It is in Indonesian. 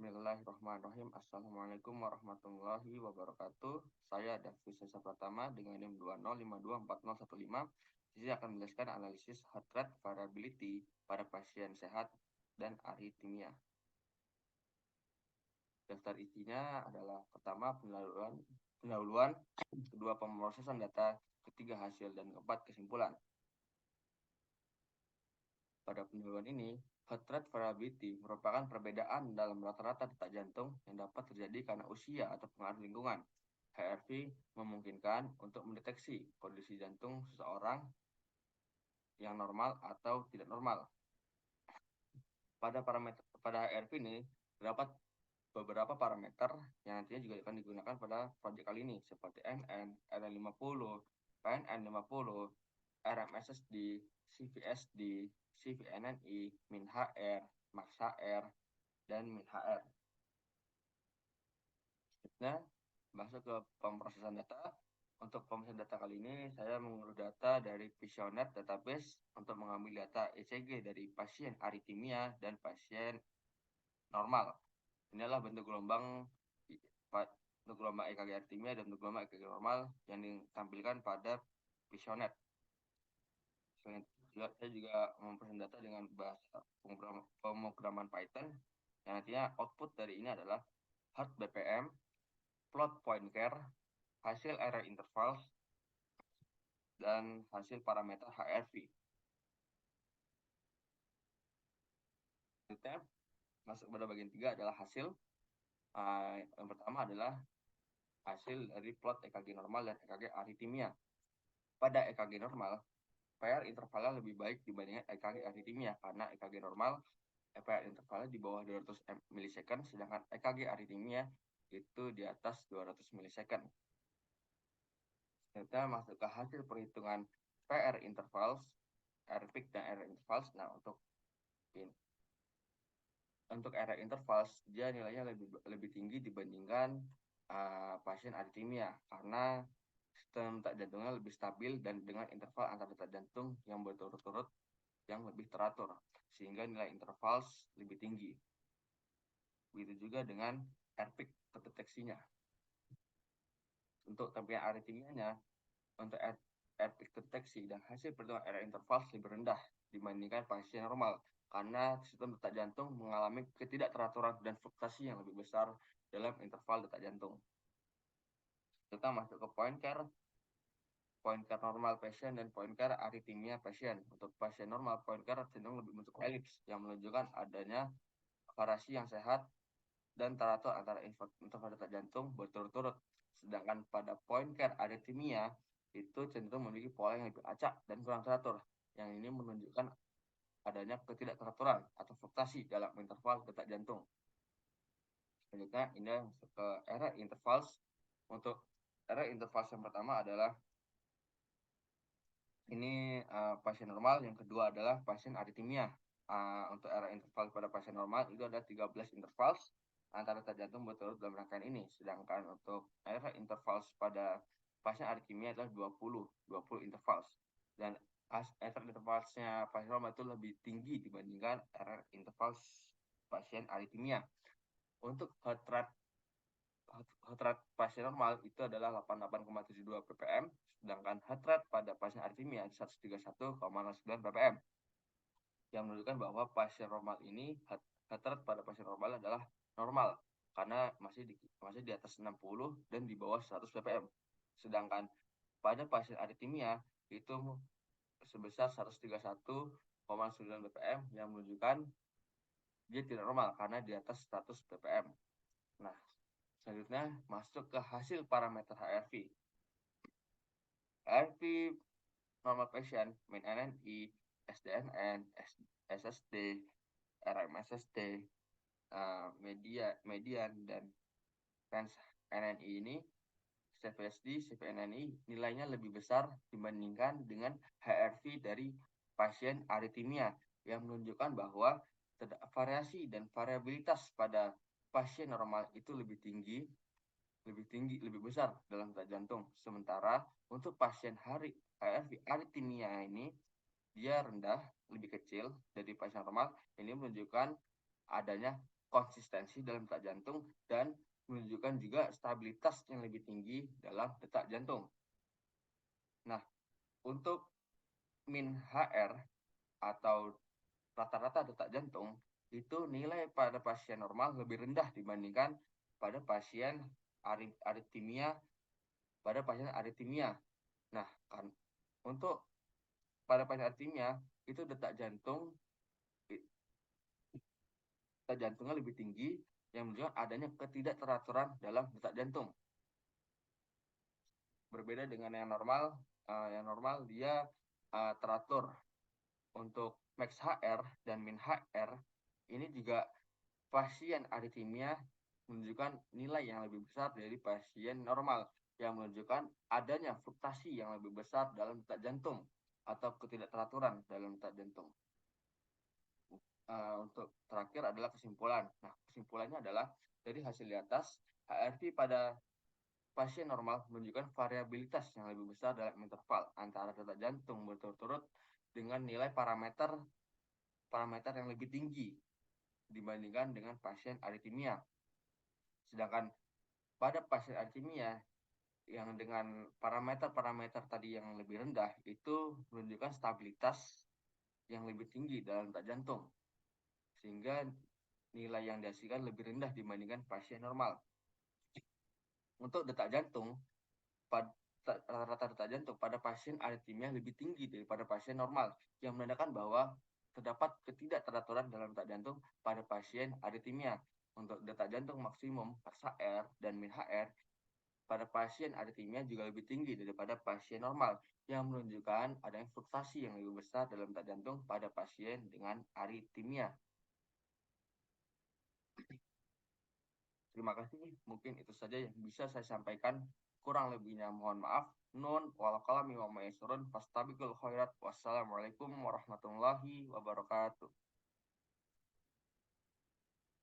Bismillahirrahmanirrahim. Assalamualaikum warahmatullahi wabarakatuh. Saya Davi Sesa Pratama dengan NIM 205240115. Saya akan menjelaskan analisis heart rate variability pada pasien sehat dan aritmia. Daftar isinya adalah pertama pendahuluan, kedua pemrosesan data, ketiga hasil, dan keempat kesimpulan. Pada pendahuluan ini, heart rate variability merupakan perbedaan dalam rata-rata detak jantung yang dapat terjadi karena usia atau pengaruh lingkungan. HRV memungkinkan untuk mendeteksi kondisi jantung seseorang yang normal atau tidak normal. Pada HRV ini terdapat beberapa parameter yang nantinya juga akan digunakan pada proyek kali ini, seperti NN, RN50, PNN50, RMSSD, CVSD, CVNNI, min HR, max HR, dan min HR. Selanjutnya, masuk ke pemrosesan data. Untuk pemrosesan data kali ini, saya mengunduh data dari Visionet Database untuk mengambil data ECG dari pasien aritmia dan pasien normal. Inilah bentuk gelombang EKG aritmia dan bentuk gelombang EKG normal yang ditampilkan pada Visionet. Saya juga mempresentasikan data dengan bahasa pemrograman Python yang nantinya output dari ini adalah heart BPM, plot point care, hasil error intervals, dan hasil parameter HRV. Selanjutnya, masuk pada bagian 3 adalah hasil. Yang pertama adalah hasil dari plot EKG normal dan EKG aritmia. Pada EKG normal, PR intervalnya lebih baik dibandingkan EKG aritmia karena EKG normal PR intervalnya di bawah 200 milisecond, sedangkan EKG aritmia itu di atas 200 milisecond. Kita masuk ke hasil perhitungan PR intervals, R peak dan R intervals. Nah, untuk R intervals dia nilainya lebih tinggi dibandingkan pasien aritmia karena sistem detak jantungnya lebih stabil dan dengan interval antar detak jantung yang berturut-turut yang lebih teratur sehingga nilai intervals lebih tinggi. Begitu juga dengan R peak terdeteksinya. Untuk tampilan aritmianya, untuk R peak terdeteksi dan hasil perhitungan R intervals lebih rendah dibandingkan pasien normal karena sistem detak jantung mengalami ketidakteraturan dan fluktuasi yang lebih besar dalam interval detak jantung. Kita masuk ke point care normal pasien dan point care aritmia pasien. Untuk pasien normal, point care cenderung lebih bentuk elips yang menunjukkan adanya variasi yang sehat dan teratur antara interval detak jantung berturut-turut. Sedangkan pada point care aritmia itu cenderung memiliki pola yang lebih acak dan kurang teratur. Yang ini menunjukkan adanya ketidakteraturan atau fluktuasi dalam interval detak jantung. Selanjutnya, ini masuk ke error intervals. Untuk error intervals yang pertama adalah ini pasien normal, yang kedua adalah pasien aritmia. Untuk error interval pada pasien normal itu ada 13 intervals antara detak jantung berturut dalam rangkaian ini. Sedangkan untuk error intervals pada pasien aritmia adalah 20 intervals. Dan error intervalsnya pasien normal itu lebih ppm dibandingkan error intervals pasien aritmia. Untuk heart rate pasien normal itu adalah 88,72 ppm, sedangkan heart rate pada pasien aritmia 131,09 ppm. Yang menunjukkan bahwa pasien normal ini heart rate pada pasien normal adalah normal karena masih di atas 60 dan di bawah 100 ppm. Sedangkan pada pasien aritmia itu sebesar 131,9 ppm yang menunjukkan dia tidak normal karena di atas 100 ppm. Nah, selanjutnya masuk ke hasil parameter HRV. HRV normal patient, min NNI, SDNN, SSD, RMSSD, median, dan range NNI ini, CVSD, CVNNI nilainya lebih besar dibandingkan dengan HRV dari pasien aritmia yang menunjukkan bahwa variasi dan variabilitas pada pasien normal itu lebih besar dalam detak jantung. Sementara untuk pasien HRV aritmia ini dia rendah, lebih kecil dari pasien normal. Ini menunjukkan adanya konsistensi dalam detak jantung dan menunjukkan juga stabilitas yang lebih tinggi dalam detak jantung. Nah, untuk min HR atau rata-rata detak jantung itu nilai pada pasien normal lebih rendah dibandingkan pada pasien aritmia Nah, kan untuk pada pasien aritmia itu detak jantungnya lebih tinggi yang menunjukkan adanya ketidakteraturan dalam detak jantung. Berbeda dengan yang normal dia teratur. Untuk max HR dan min HR ini juga pasien aritmia menunjukkan nilai yang lebih besar dari pasien normal yang menunjukkan adanya fluktuasi yang lebih besar dalam detak jantung atau ketidakteraturan dalam detak jantung. Untuk terakhir adalah kesimpulan. Nah, kesimpulannya adalah dari hasil di atas, HRV pada pasien normal menunjukkan variabilitas yang lebih besar dalam interval antara detak jantung berturut-turut dengan nilai parameter yang lebih tinggi dibandingkan dengan pasien aritmia. Sedangkan pada pasien aritmia yang dengan parameter tadi yang lebih rendah itu menunjukkan stabilitas yang lebih tinggi dalam detak jantung, sehingga nilai yang dihasilkan lebih rendah dibandingkan pasien normal. Untuk detak jantung, rata-rata detak jantung pada pasien aritmia lebih tinggi daripada pasien normal, yang menandakan bahwa terdapat ketidakteraturan dalam detak jantung pada pasien aritmia. Untuk detak jantung maksimum HR dan min HR pada pasien aritmia juga lebih tinggi daripada pasien normal, yang menunjukkan adanya fluktuasi yang lebih besar dalam detak jantung pada pasien dengan aritmia. Terima kasih, mungkin itu saja yang bisa saya sampaikan. Kurang lebihnya mohon maaf. Nun wal qalami wa ma yasrun fastabiqul khairat. Wassalamualaikum warahmatullahi wabarakatuh.